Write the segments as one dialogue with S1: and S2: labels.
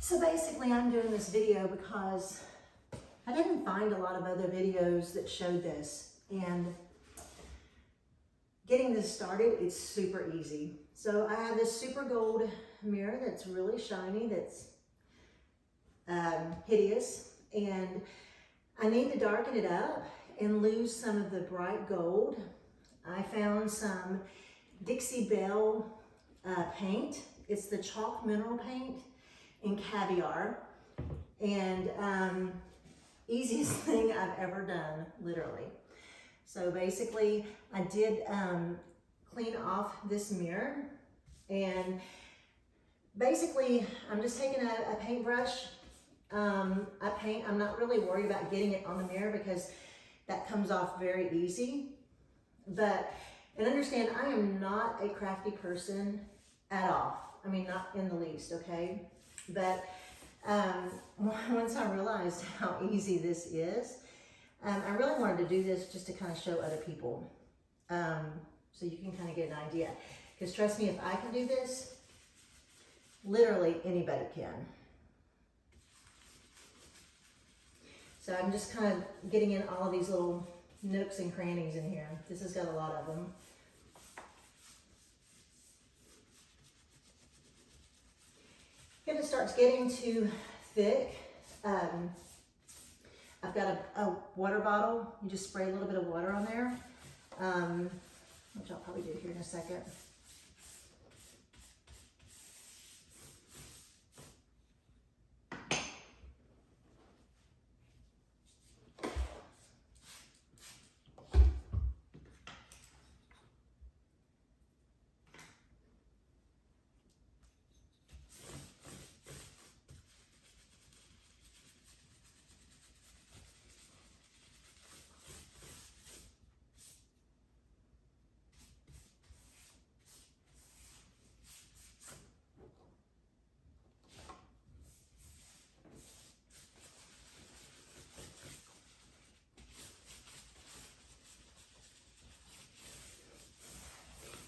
S1: So basically I'm doing this video because I didn't find a lot of other videos that showed this, and getting this started, it's super easy. So I have this super gold mirror that's really shiny, that's hideous, and I need to darken it up and lose some of the bright gold. I found some Dixie Belle paint. It's the chalk mineral paint in Caviar, and easiest thing I've ever done, literally. So basically I did clean off this mirror, and basically I'm just taking a paintbrush. I'm not really worried about getting it on the mirror because that comes off very easy. And understand, I am not a crafty person at all. I mean, not in the least, okay? But once I realized how easy this is, I really wanted to do this just to kind of show other people, so you can kind of get an idea. Because trust me, if I can do this, literally anybody can. So I'm just kind of getting in all of these little nooks and crannies in here. This has got a lot of them. If it starts getting too thick, I've got a water bottle. You just spray a little bit of water on there, which I'll probably do here in a second.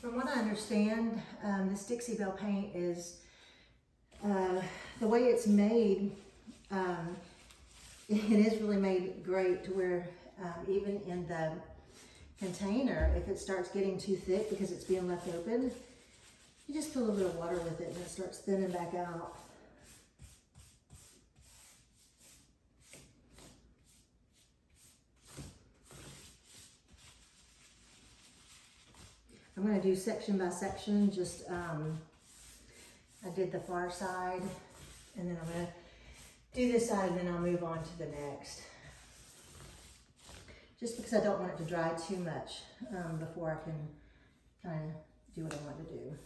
S1: From what I understand, this Dixie Belle paint is, the way it's made, it is really made great to where even in the container, if it starts getting too thick because it's being left open, you just put a little bit of water with it and it starts thinning back out. I'm going to do section by section, just, I did the far side, and then I'm going to do this side, and then I'll move on to the next. Just because I don't want it to dry too much before I can kind of do what I want to do.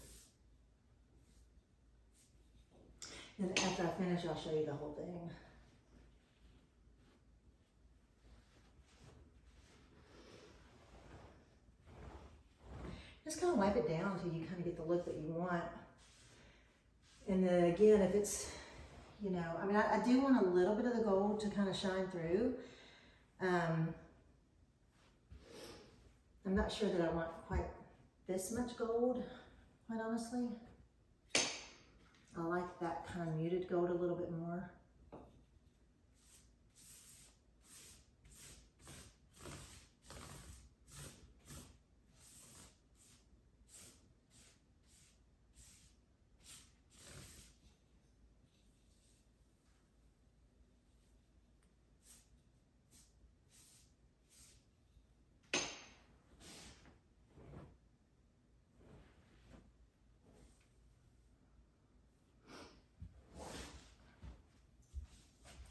S1: And after I finish, I'll show you the whole thing. Just kind of wipe it down until you kind of get the look that you want. And then again, if it's, you know, I mean, I do want a little bit of the gold to kind of shine through. I'm not sure that I want quite this much gold, quite honestly. I like that kind of muted gold a little bit more.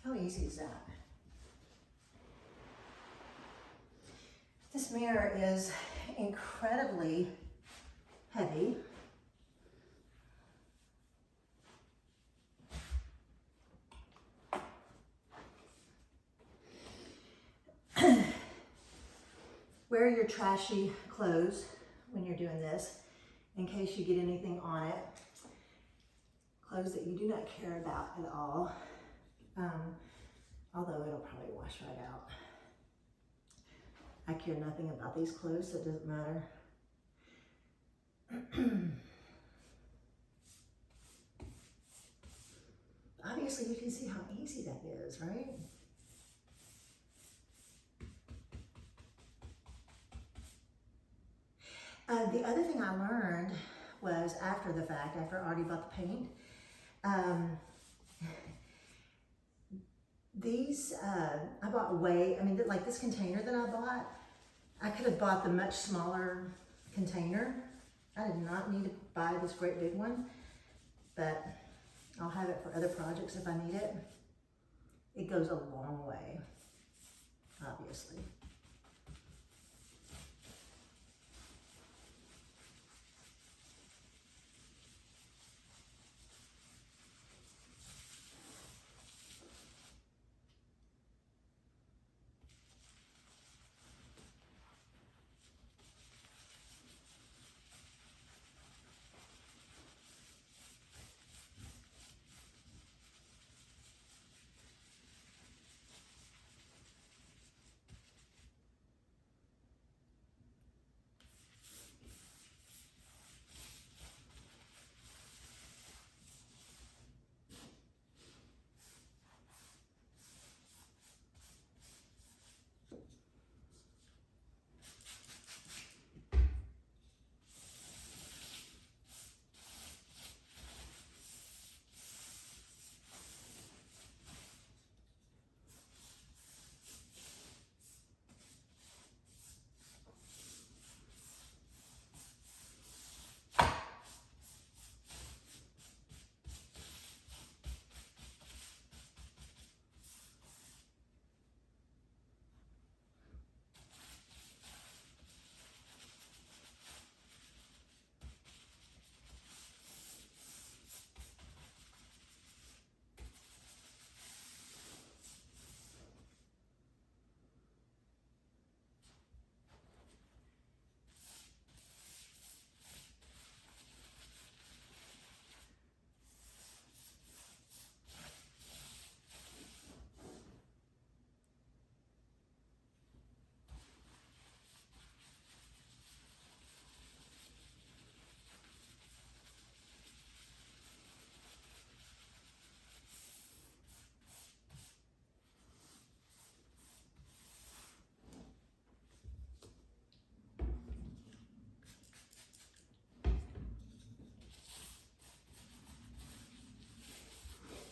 S1: How easy is that? This mirror is incredibly heavy. Wear your trashy clothes when you're doing this, in case you get anything on it. Clothes that you do not care about at all. Although it'll probably wash right out. I care nothing about these clothes, so it doesn't matter. obviously you can see how easy that is, right? The other thing I learned was after the fact, after I already bought the paint, I bought like this container that I bought, I could have bought the much smaller container. I did not need to buy this great big one, but I'll have it for other projects if I need it. It goes a long way, obviously.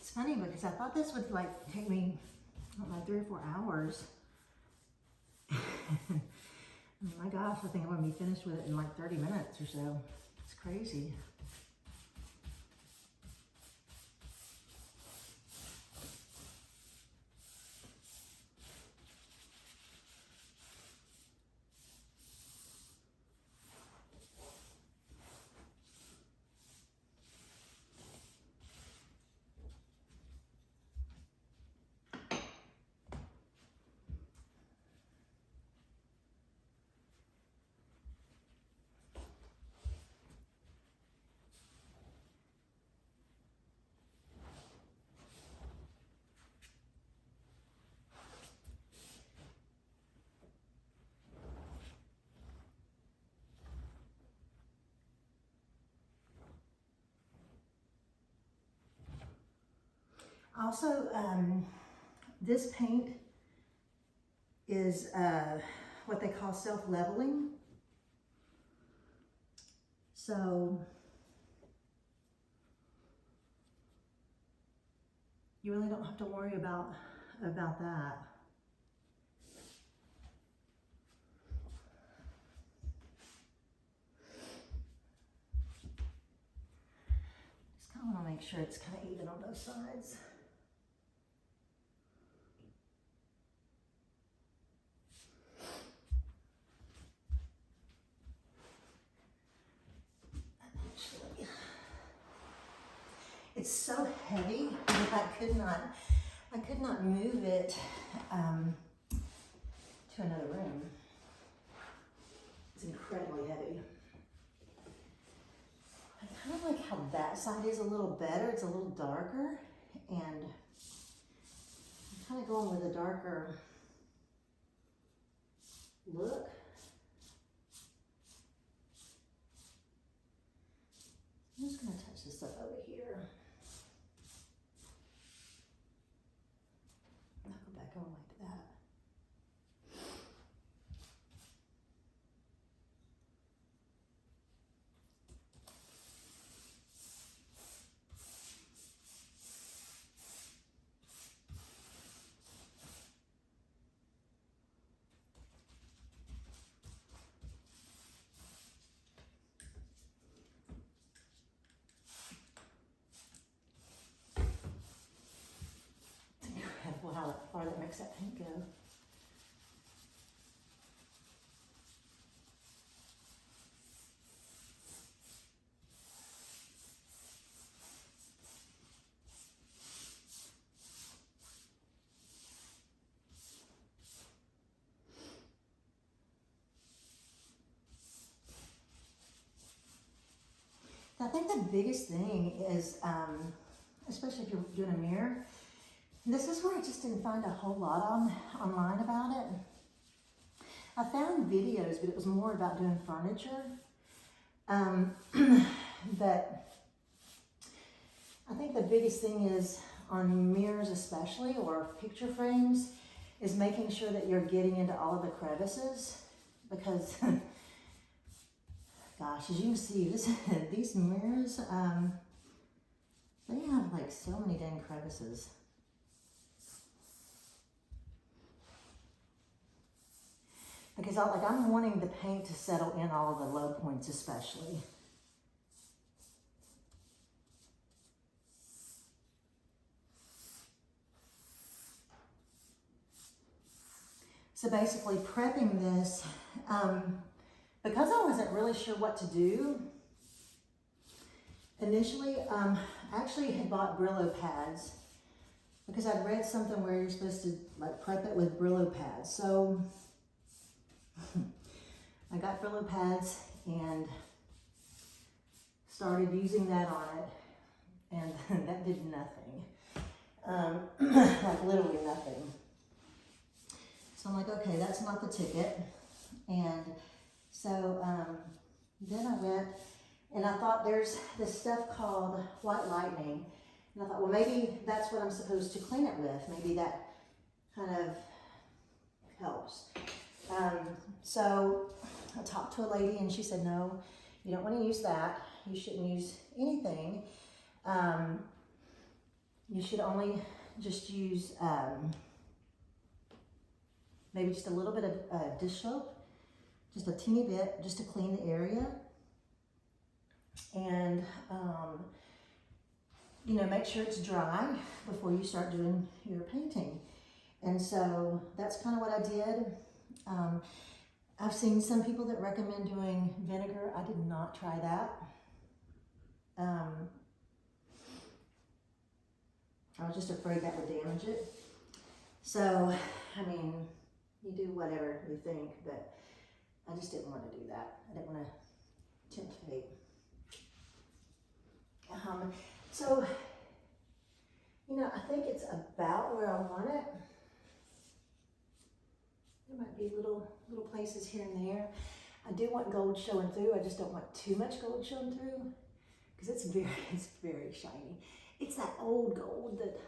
S1: It's funny because I thought this would like take me like 3 or 4 hours. Oh my gosh, I think I'm gonna be finished with it in like 30 minutes or so. It's crazy. Also, this paint is what they call self-leveling. So you really don't have to worry about that. Just kind of want to make sure it's kind of even on both sides. It's so heavy that I could not move it to another room. It's incredibly heavy. I kind of like how that side is a little better. It's a little darker, and I'm kind of going with a darker look. I'm just going to touch this up over here. paint go? I think the biggest thing is, especially if you're doing a mirror, this is where I just didn't find a whole lot online about it. I found videos, but it was more about doing furniture. But I think the biggest thing is on mirrors especially, or picture frames, is making sure that you're getting into all of the crevices, because gosh, as you can see, these mirrors, they have like so many dang crevices. Because I'm wanting the paint to settle in all of the low points especially. So basically prepping this, because I wasn't really sure what to do, initially, I actually had bought Brillo pads because I'd read something where you're supposed to like prep it with Brillo pads. So I got Brillo pads and started using that on it, and that did nothing, like literally nothing. So I'm like, okay, that's not the ticket. And so then I went and I thought there's this stuff called White Lightning. And I thought, well, maybe that's what I'm supposed to clean it with. Maybe that kind of helps. So I talked to a lady and she said, no, you don't want to use that. You shouldn't use anything. You should only just use maybe just a little bit of dish soap, just a teeny bit, just to clean the area. And, you know, make sure it's dry before you start doing your painting. And so that's kind of what I did. I've seen some people that recommend doing vinegar. I did not try that. I was just afraid that would damage it. So, I mean, you do whatever you think, but I just didn't want to do that. I didn't want to tempt fate. So, you know, I think it's about where I want it. There might be little places here and there. I do want gold showing through. I just don't want too much gold showing through because it's very shiny. It's that old gold that,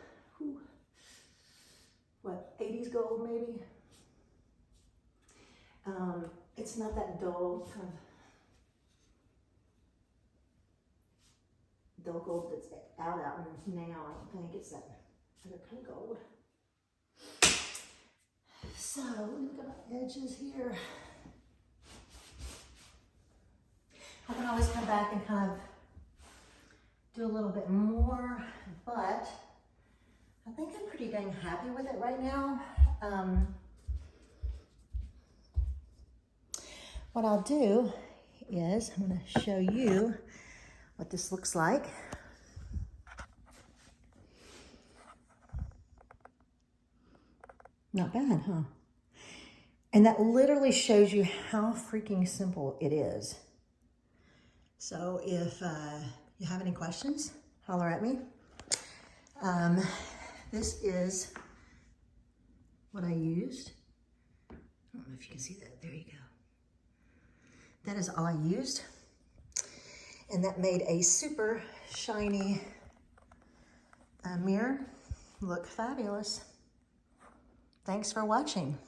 S1: what, 80s gold maybe? It's not that dull kind of dull gold that's out now. I don't think it's that other kind of gold. So look at my edges here. I can always come back and kind of do a little bit more, but I think I'm pretty dang happy with it right now. What I'll do is I'm going to show you what this looks like. Not bad, huh? And that literally shows you how freaking simple it is. So if you have any questions, holler at me. This is what I used. I don't know if you can see that. There you go. That is all I used. And that made a super shiny mirror look fabulous. Thanks for watching.